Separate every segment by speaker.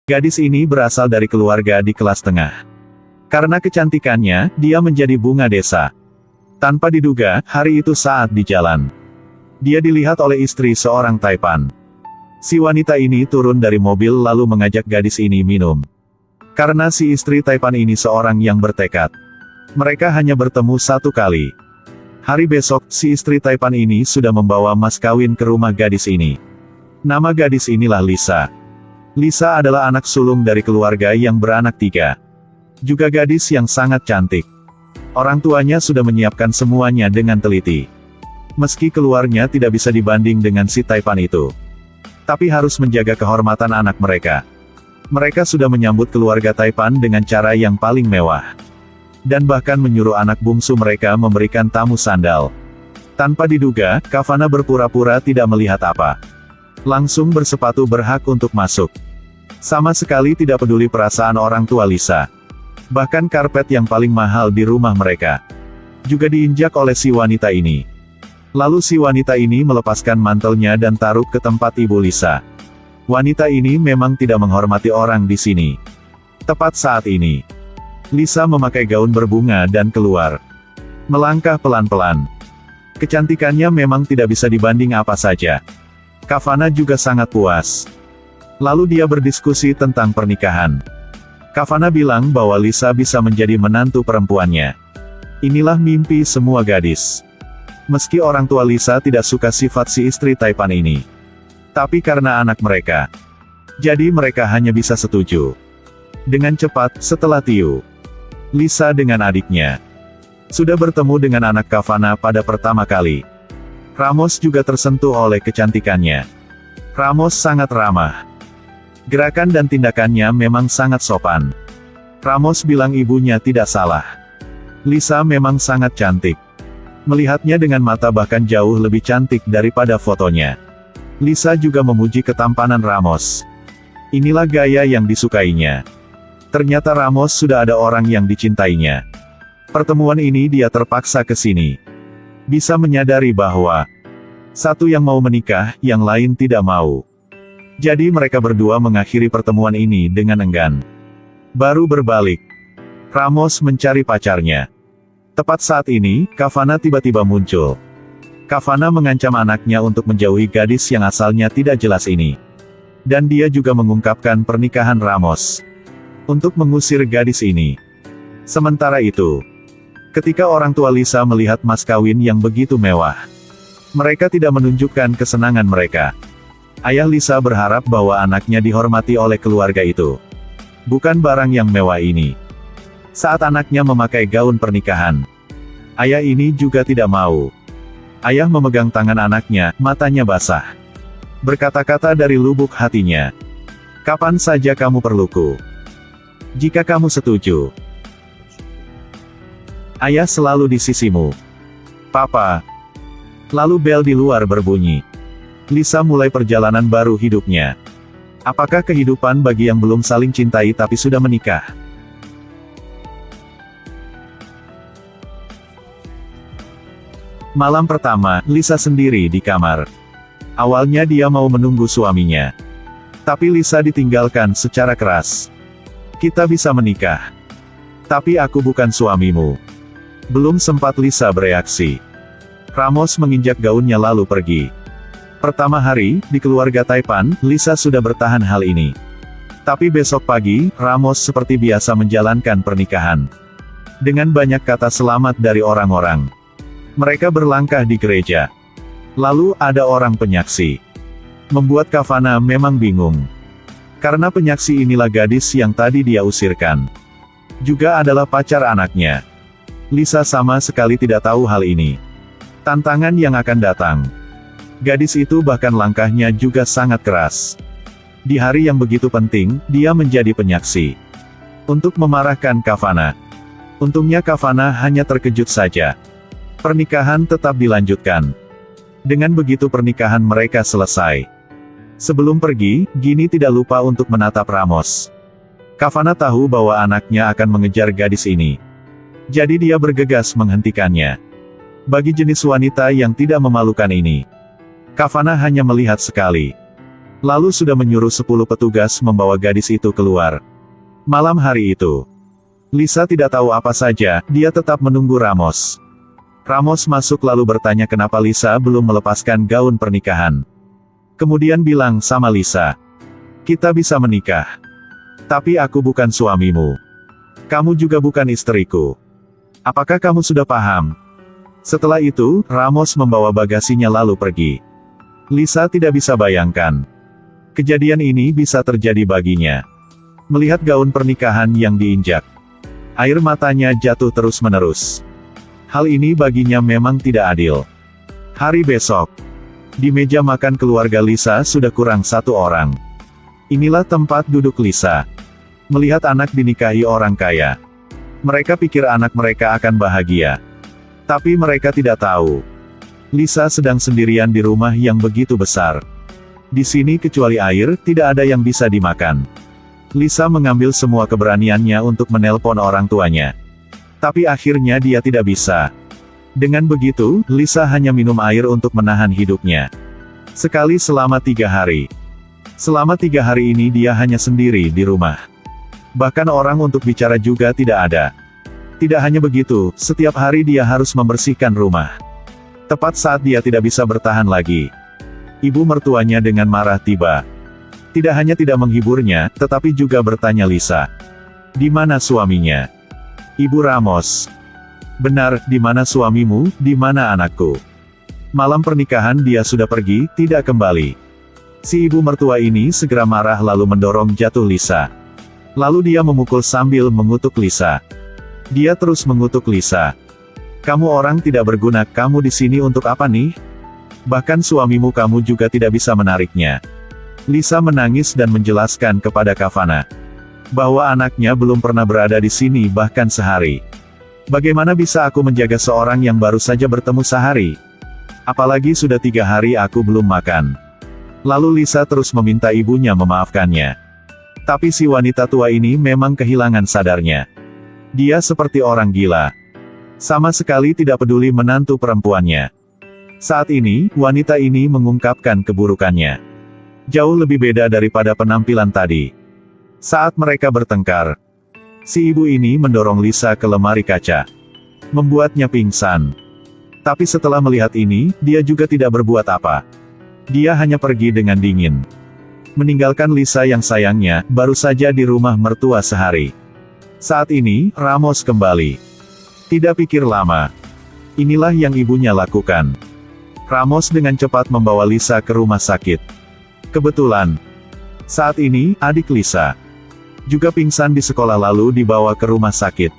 Speaker 1: Gadis ini berasal dari keluarga di kelas tengah. Karena kecantikannya, dia menjadi bunga desa. Tanpa diduga, hari itu saat di jalan, dia dilihat oleh istri seorang Taipan. Si wanita ini turun dari mobil lalu mengajak gadis ini minum. Karena si istri Taipan ini seorang yang bertekad. Mereka hanya bertemu satu kali. Hari besok, si istri Taipan ini sudah membawa mas kawin ke rumah gadis ini. Nama gadis inilah Lisa. Lisa adalah anak sulung dari keluarga yang beranak 3. Juga gadis yang sangat cantik. Orang tuanya sudah menyiapkan semuanya dengan teliti. Meski keluarnya tidak bisa dibanding dengan si Taipan itu, tapi harus menjaga kehormatan anak mereka. Mereka sudah menyambut keluarga Taipan dengan cara yang paling mewah. Dan bahkan menyuruh anak bungsu mereka memberikan tamu sandal. Tanpa diduga, Kavana berpura-pura tidak melihat apa. Langsung bersepatu berhak untuk masuk. Sama sekali tidak peduli perasaan orang tua Lisa. Bahkan karpet yang paling mahal di rumah mereka juga diinjak oleh si wanita ini. Lalu si wanita ini melepaskan mantelnya dan taruh ke tempat ibu Lisa. Wanita ini memang tidak menghormati orang di sini. Tepat saat ini, Lisa memakai gaun berbunga dan keluar. Melangkah pelan-pelan. Kecantikannya memang tidak bisa dibanding apa saja. Kavana juga sangat puas. Lalu dia berdiskusi tentang pernikahan. Kavana bilang bahwa Lisa bisa menjadi menantu perempuannya. Inilah mimpi semua gadis. Meski orang tua Lisa tidak suka sifat si istri Taipan ini, tapi karena anak mereka, jadi mereka hanya bisa setuju. Dengan cepat, setelah Tiu, Lisa dengan adiknya sudah bertemu dengan anak Kavana pada pertama kali. Ramos juga tersentuh oleh kecantikannya. Ramos sangat ramah. Gerakan dan tindakannya memang sangat sopan. Ramos bilang ibunya tidak salah. Lisa memang sangat cantik. Melihatnya dengan mata bahkan jauh lebih cantik daripada fotonya. Lisa juga memuji ketampanan Ramos. Inilah gaya yang disukainya. Ternyata Ramos sudah ada orang yang dicintainya. Pertemuan ini dia terpaksa ke sini. Bisa menyadari bahwa satu yang mau menikah, yang lain tidak mau. Jadi mereka berdua mengakhiri pertemuan ini dengan enggan. Baru berbalik, Ramos mencari pacarnya. Tepat saat ini, Kavana tiba-tiba muncul. Kavana mengancam anaknya untuk menjauhi gadis yang asalnya tidak jelas ini. Dan dia juga mengungkapkan pernikahan Ramos untuk mengusir gadis ini. Sementara itu, ketika orang tua Lisa melihat mas kawin yang begitu mewah, mereka tidak menunjukkan kesenangan mereka. Ayah Lisa berharap bahwa anaknya dihormati oleh keluarga itu. Bukan barang yang mewah ini. Saat anaknya memakai gaun pernikahan, ayah ini juga tidak mau. Ayah memegang tangan anaknya, matanya basah. Berkata-kata dari lubuk hatinya. Kapan saja kamu perluku. Jika kamu setuju, ayah selalu di sisimu. Papa. Lalu bel di luar berbunyi. Lisa mulai perjalanan baru hidupnya. Apakah kehidupan bagi yang belum saling cintai tapi sudah menikah? Malam pertama, Lisa sendiri di kamar. Awalnya dia mau menunggu suaminya. Tapi Lisa ditinggalkan secara keras. Kita bisa menikah. Tapi aku bukan suamimu. Belum sempat Lisa bereaksi, Ramos menginjak gaunnya lalu pergi. Pertama hari, di keluarga Taipan, Lisa sudah bertahan hal ini. Tapi besok pagi, Ramos seperti biasa menjalankan pernikahan. Dengan banyak kata selamat dari orang-orang. Mereka berlangkah di gereja. Lalu, ada orang penyaksi. Membuat Kavana memang bingung. Karena penyaksi inilah gadis yang tadi dia usirkan. Juga adalah pacar anaknya. Lisa sama sekali tidak tahu hal ini. Tantangan yang akan datang. Gadis itu bahkan langkahnya juga sangat keras. Di hari yang begitu penting, dia menjadi penyaksi. Untuk memarahkan Kavana. Untungnya Kavana hanya terkejut saja. Pernikahan tetap dilanjutkan. Dengan begitu pernikahan mereka selesai. Sebelum pergi, Gini tidak lupa untuk menatap Ramos. Kavana tahu bahwa anaknya akan mengejar gadis ini. Jadi dia bergegas menghentikannya. Bagi jenis wanita yang tidak memalukan ini, Kavana hanya melihat sekali. Lalu sudah menyuruh 10 petugas membawa gadis itu keluar. Malam hari itu, Lisa tidak tahu apa saja, dia tetap menunggu Ramos. Ramos masuk lalu bertanya kenapa Lisa belum melepaskan gaun pernikahan. Kemudian bilang sama Lisa, "Kita bisa menikah. Tapi aku bukan suamimu. Kamu juga bukan istriku. Apakah kamu sudah paham?" Setelah itu, Ramos membawa bagasinya lalu pergi. Lisa tidak bisa bayangkan kejadian ini bisa terjadi baginya. Melihat gaun pernikahan yang diinjak, air matanya jatuh terus-menerus. Hal ini baginya memang tidak adil. Hari besok, di meja makan keluarga Lisa sudah kurang 1 orang. Inilah tempat duduk Lisa. Melihat anak dinikahi orang kaya, mereka pikir anak mereka akan bahagia. Tapi mereka tidak tahu, Lisa sedang sendirian di rumah yang begitu besar. Di sini kecuali air, tidak ada yang bisa dimakan. Lisa mengambil semua keberaniannya untuk menelpon orang tuanya. Tapi akhirnya dia tidak bisa. Dengan begitu, Lisa hanya minum air untuk menahan hidupnya. Sekali selama 3 hari. Selama 3 hari ini dia hanya sendiri di rumah. Bahkan orang untuk bicara juga tidak ada. Tidak hanya begitu, setiap hari dia harus membersihkan rumah. Tepat saat dia tidak bisa bertahan lagi, ibu mertuanya dengan marah tiba. Tidak hanya tidak menghiburnya, tetapi juga bertanya Lisa, "Di mana suaminya?" "Ibu Ramos." "Benar, di mana suamimu, di mana anakku?" Malam pernikahan dia sudah pergi, tidak kembali. Si ibu mertua ini segera marah lalu mendorong jatuh Lisa. Lalu dia memukul sambil mengutuk Lisa. Dia terus mengutuk Lisa. "Kamu orang tidak berguna, kamu di sini untuk apa nih? Bahkan suamimu kamu juga tidak bisa menariknya." Lisa menangis dan menjelaskan kepada Kavana bahwa anaknya belum pernah berada di sini bahkan sehari. "Bagaimana bisa aku menjaga seorang yang baru saja bertemu sehari? Apalagi sudah 3 hari aku belum makan." Lalu Lisa terus meminta ibunya memaafkannya. Tapi si wanita tua ini memang kehilangan sadarnya. Dia seperti orang gila. Sama sekali tidak peduli menantu perempuannya. Saat ini, wanita ini mengungkapkan keburukannya. Jauh lebih beda daripada penampilan tadi. Saat mereka bertengkar, si ibu ini mendorong Lisa ke lemari kaca, membuatnya pingsan. Tapi setelah melihat ini, dia juga tidak berbuat apa. Dia hanya pergi dengan dingin, meninggalkan Lisa yang sayangnya, baru saja di rumah mertua sehari. Saat ini, Ramos kembali. Tidak pikir lama, inilah yang ibunya lakukan. Ramos dengan cepat membawa Lisa ke rumah sakit. Kebetulan, saat ini, adik Lisa juga pingsan di sekolah lalu dibawa ke rumah sakit.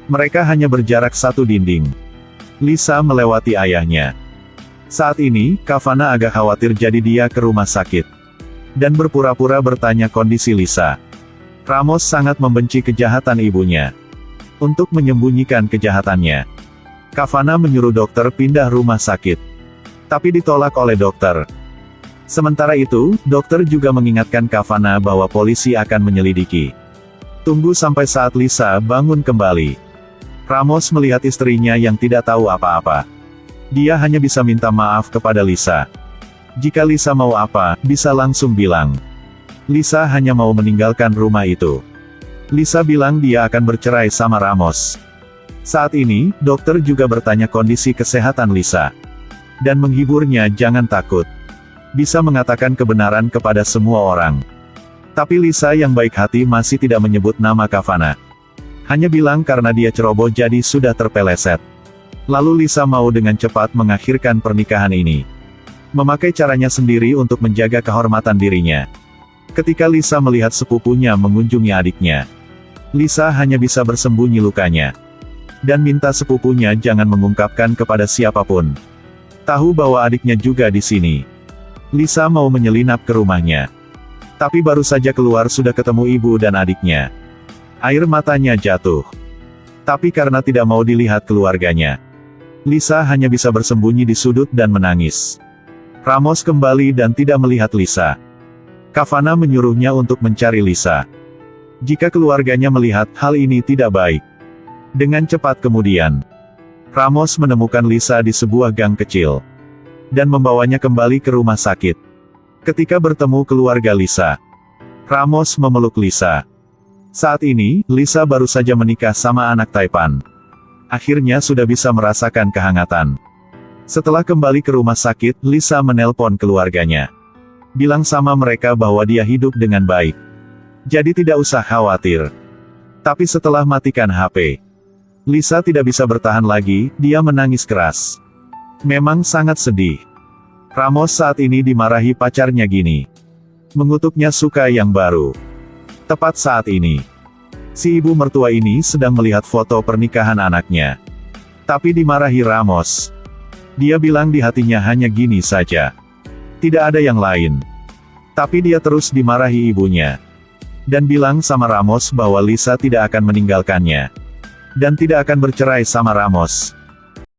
Speaker 1: Mereka hanya berjarak 1 dinding. Lisa melewati ayahnya. Saat ini, Kavana agak khawatir jadi dia ke rumah sakit dan berpura-pura bertanya kondisi Lisa. Ramos sangat membenci kejahatan ibunya. Untuk menyembunyikan kejahatannya, Kavana menyuruh dokter pindah rumah sakit. Tapi ditolak oleh dokter. Sementara itu, dokter juga mengingatkan Kavana bahwa polisi akan menyelidiki. Tunggu sampai saat Lisa bangun kembali. Ramos melihat istrinya yang tidak tahu apa-apa. Dia hanya bisa minta maaf kepada Lisa. Jika Lisa mau apa, bisa langsung bilang. Lisa hanya mau meninggalkan rumah itu. Lisa bilang dia akan bercerai sama Ramos. Saat ini, dokter juga bertanya kondisi kesehatan Lisa. Dan menghiburnya jangan takut. Bisa mengatakan kebenaran kepada semua orang. Tapi Lisa yang baik hati masih tidak menyebut nama Kavana. Hanya bilang karena dia ceroboh jadi sudah terpeleset. Lalu Lisa mau dengan cepat mengakhirkan pernikahan ini. Memakai caranya sendiri untuk menjaga kehormatan dirinya. Ketika Lisa melihat sepupunya mengunjungi adiknya, Lisa hanya bisa bersembunyi lukanya. Dan minta sepupunya jangan mengungkapkan kepada siapapun. Tahu bahwa adiknya juga di sini. Lisa mau menyelinap ke rumahnya. Tapi baru saja keluar sudah ketemu ibu dan adiknya. Air matanya jatuh. Tapi karena tidak mau dilihat keluarganya, Lisa hanya bisa bersembunyi di sudut dan menangis. Ramos kembali dan tidak melihat Lisa. Kavana menyuruhnya untuk mencari Lisa. Jika keluarganya melihat hal ini tidak baik. Dengan cepat kemudian, Ramos menemukan Lisa di sebuah gang kecil. Dan membawanya kembali ke rumah sakit. Ketika bertemu keluarga Lisa, Ramos memeluk Lisa. Saat ini, Lisa baru saja menikah sama anak Taipan. Akhirnya sudah bisa merasakan kehangatan. Setelah kembali ke rumah sakit, Lisa menelpon keluarganya. Bilang sama mereka bahwa dia hidup dengan baik. Jadi tidak usah khawatir. Tapi setelah matikan HP, Lisa tidak bisa bertahan lagi, dia menangis keras. Memang sangat sedih. Ramos saat ini dimarahi pacarnya Gini. Mengutuknya suka yang baru. Tepat saat ini, si ibu mertua ini sedang melihat foto pernikahan anaknya. Tapi dimarahi Ramos. Dia bilang di hatinya hanya Gini saja. Tidak ada yang lain. Tapi dia terus dimarahi ibunya. Dan bilang sama Ramos bahwa Lisa tidak akan meninggalkannya. Dan tidak akan bercerai sama Ramos.